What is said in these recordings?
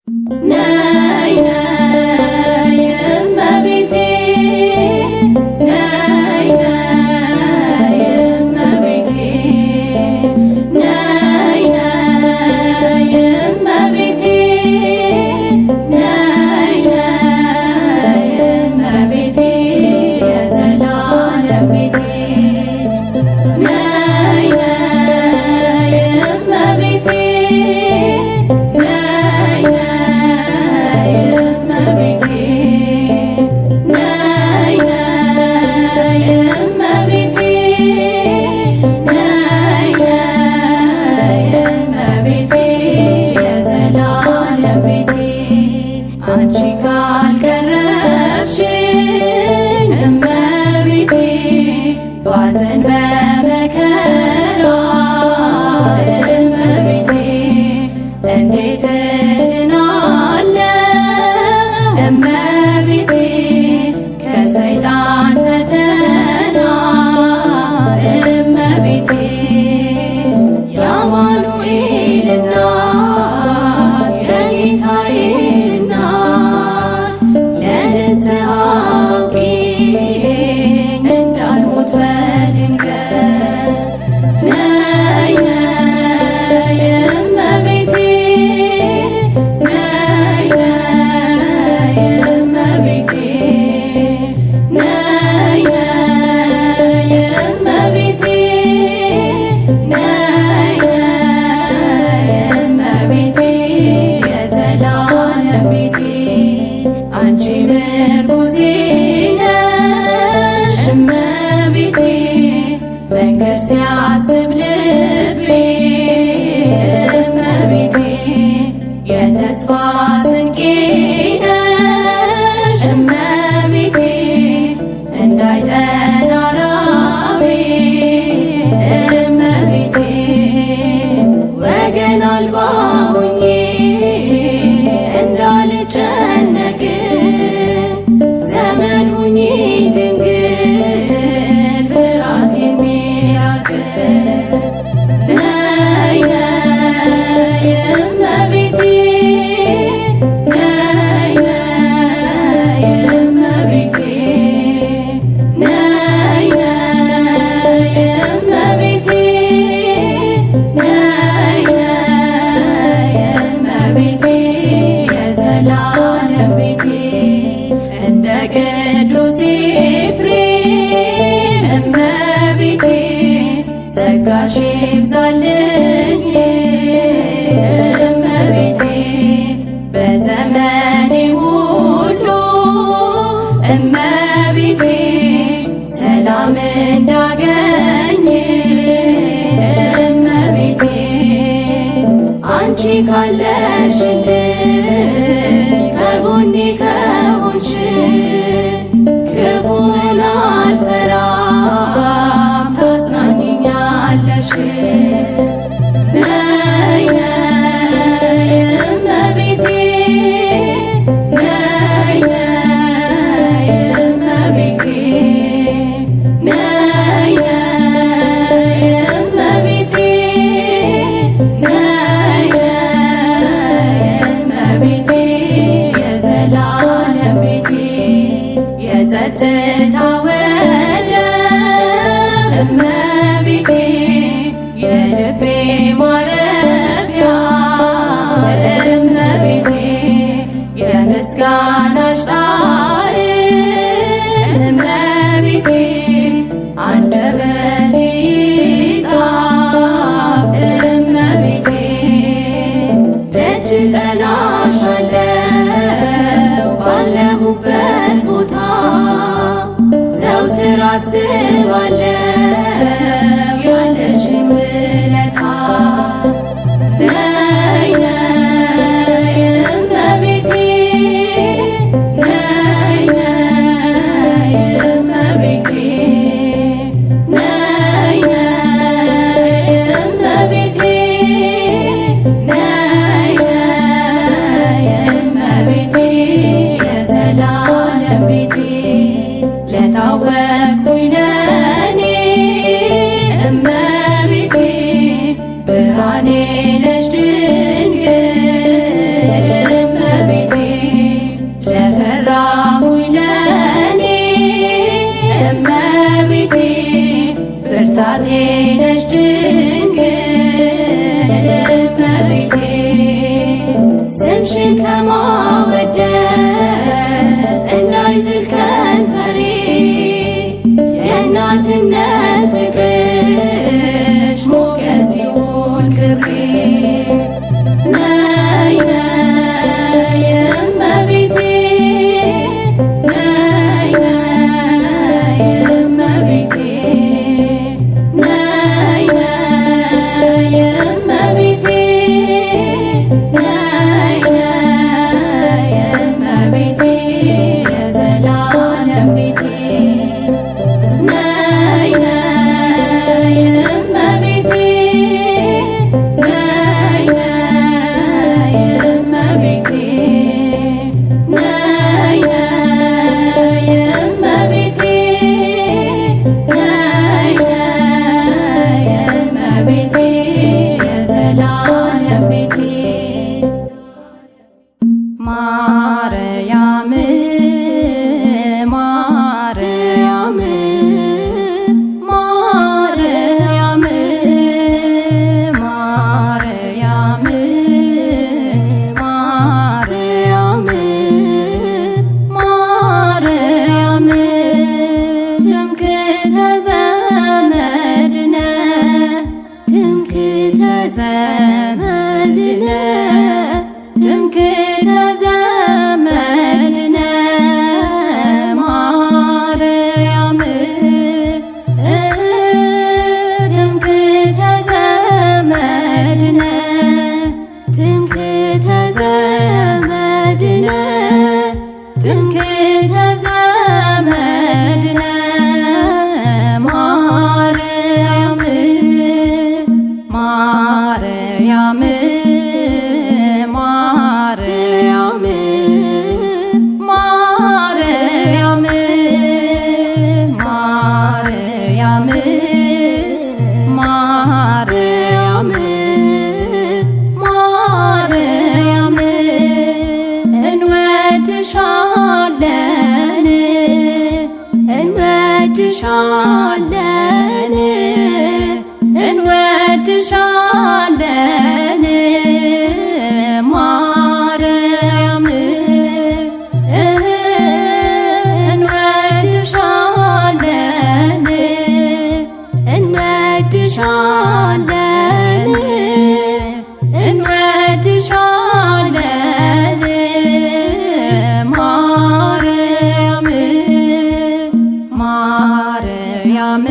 ነይ ነይ እመቤቴ ነይ ነይ እመቤቴ ነይ ነይ እመቤቴ ነይ ነይ እመቤቴ የዘላለም ቤቴ ነይ ነይ እመቤቴ ነይ ነይ እመቤቴ ነይ ነይ እመቤቴ ነይ ነይ እመቤቴ የዘላለም ቤቴ አንቺ ካልቀረብሽኝ እመቤቴ ባዘን በመከራ እመቤቴ እንዴት እድናለሁ እመቤቴ ከሰይጣን ፈተና እመቤቴ የአማኑኤል እናት የጌታዬ እናት ለንስሐ አብቂኝ እንዳልሞት በድንገት ነይ ነይ እመቤቴ ነይ ነይ እመቤቴ ነይ ነይ እመቤቴ ነይ ነይ እመቤቴ የዘላለም ቤቴ አንቺ ምርኩዜ ነሽ እመቤቴ መንገድ ሲያስብ ልቤ እመቤቴ የተስፋ ስንቄ ነሽ እመቤቴ እንዳይጠና ራቤ እመቤቴ ወገን አልባ ሆኜ እንዳልጨነቅ ዘመን ሁኚ ድንግል ፍርሃት የሚራቅቅ ነይ ነይ እመቤቴ ነይ ነይ እመቤቴ ነይ ነይ እመቤቴ ነይ ነይ እመቤቴ የዘላለም ቤቴ እንደ ቅዱስ ኤፍሬም እመቤቴ ጸጋሽ ይብዛልኝ እመቤቴ በዘመኔ ሁሉ እመቤቴ ሰላም እንዳገኝ እመቤቴ አንቺ ካለሽልኝ ከጎኔ ከሆንሽ ክፉን አልፈራም ታጽናኝኛለሽ ነይ ነይ እመቤቴ ነይ ነይ እመቤቴ ነይ ነይ እመቤቴ ነይ ነይ እመቤቴ የዘላለም ቤቴ የጸጥታ ወደብ እመቤቴ የልቤ ማረፊያ እመቤቴ የምስጋናሽ ጣዕም እመቤቴ አንደበቴ ይጣፍጥ እመቤቴ ደጅ እጠናሻለሁ ባለሁበት ቦታ ዘውትር አስባለሁ ያለሽን ውለታ ነይ ነይ እመቤቴ ነይ ነይ እመቤቴ ነይ ነይ እመቤቴ ነይ ነይ እመቤቴ የዘላለም ቤቴ ለታወቅኩኝ ለኔ እመቤቴ ስምሽን ከማወደስ እንዳይዝል ከንፈሬ የእናትነት ፍቅርሽ ሞገስ ይሁን ክብሬ። ነይ ነይ እመቤቴ ነይ ነይ እመቤቴ ነይ ነይ እመቤቴ ነይ ነይ እመቤቴ የዘላለም ቤቴ ነይ ነይ እመቤቴ ነይ ነይ እመቤቴ ነይ ነይ እመቤቴ ነይ ነይ እመቤቴ የዘላለም ቤቴ ማርያም ማርያም ማርያም ማርያም ማርያም ማርያም ትምክህተ ዘመድነ ትምክህተ ዘመድነ ትምክህተ ዘመድነ ማርያም ትምክህተ ዘመድነ ትምክህተ ዘመድነ ትምክህተ ዘመድነ ማርያም ማርያም ማርያም ማርያም ማርያም ማርያም ማርያም እንወድሻለን እንወድሻለን እንወድሻለን ማርያም እንወድሻለን እንወድሻለን እንወድሻለን ማርያም ማርያም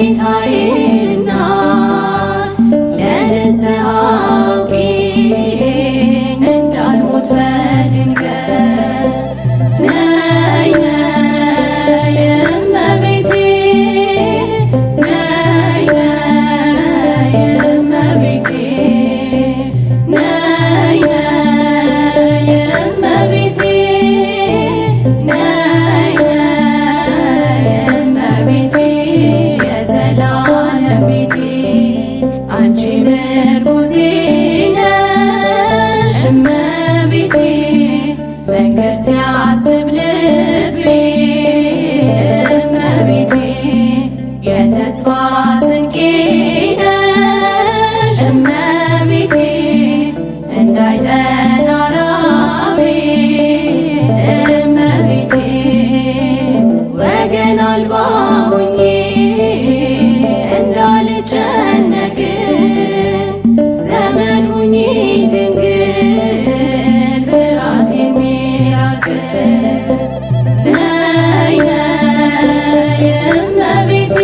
የጌታዬ እናት ለንስሐ አብቂኝ እንዳልሞት በድንገት ነይ ነይ እመቤቴ ነይ ነይ እመቤቴ ነይ ነይ እመቤቴ ነይ ነይ እመቤቴ የዘላለም ቤቴ አንቺ ምርኩዜ ነሽ እመቤቴ መንገድ ሲያስብ ልቤ እመቤቴ የተስፋ ስንቄ ነሽ እመቤቴ እንዳይጠና ራቤ እመቤቴ ወገን አልባ ሆኜ እንዳልጨነቅ ዘመን ሁኚ ድንግል ፍርሃት የሚራቅ ነይ ነይ እመቤቴ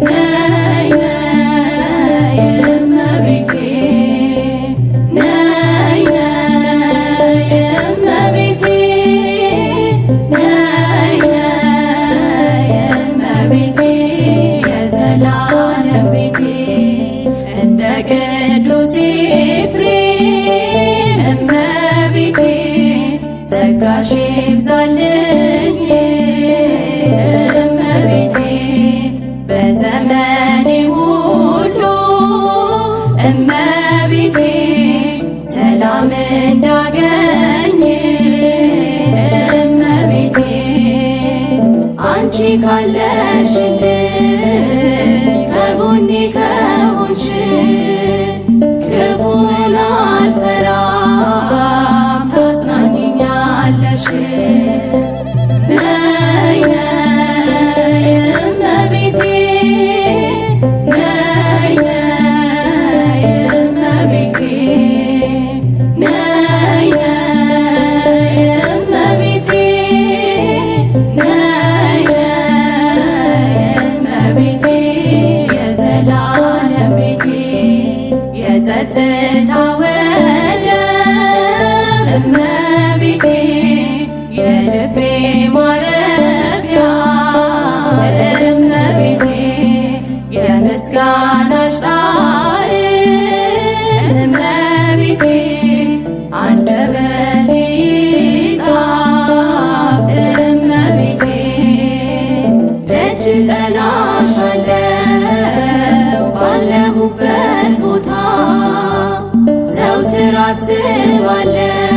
ነይ ነይ እመቤቴ ነይ ነይ እመቤቴ ነይ ነይ እመቤቴ የዘላለም ቤቴ እንደ ቅዱስ ኤፍሬም እመቤቴ ጸጋሽ ይብዛልኝ እመቤቴ በዘመኔ ሁሉ እመቤቴ ሰላም እንዳገኝ እመቤቴ አንቺ ካለሽልኝ ከጎኔ ከሆንሽ ክፉን አልፈራም ታጽናኝኛለሽ ነይ ነይ እመቤቴ ነይ ነይ እመቤቴ ነይ ነይ እመቤቴ ነይ ነይ እመቤቴ የዘላለም ቤቴ የጸጥታ ወደብ እመቤቴ የልቤ ማረፊያ እመቤቴ የምስጋናሽ ጣዕም እመቤቴ አንደበቴ ይጣፍጥ እመቤቴ ደጅ እጠናሻለሁ ባለሁበት ቦታ ዘውትር አስባለሁ